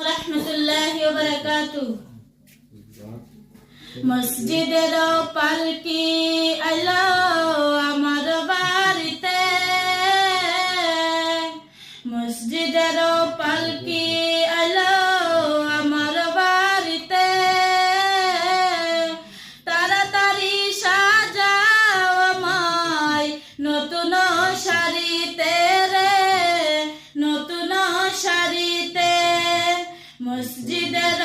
রাহমাতুল্লাহি ওয়া বারাকাতুহু। মসজিদের পালকি আইলো আমার বাড়িতে, মসজিদের পালকি আইলো আমার বাড়িতে, তাড়াতাড়ি সাজাও আমায় নতুন শাড়িতে রে, নতুন শাড়িতে। মসজিদের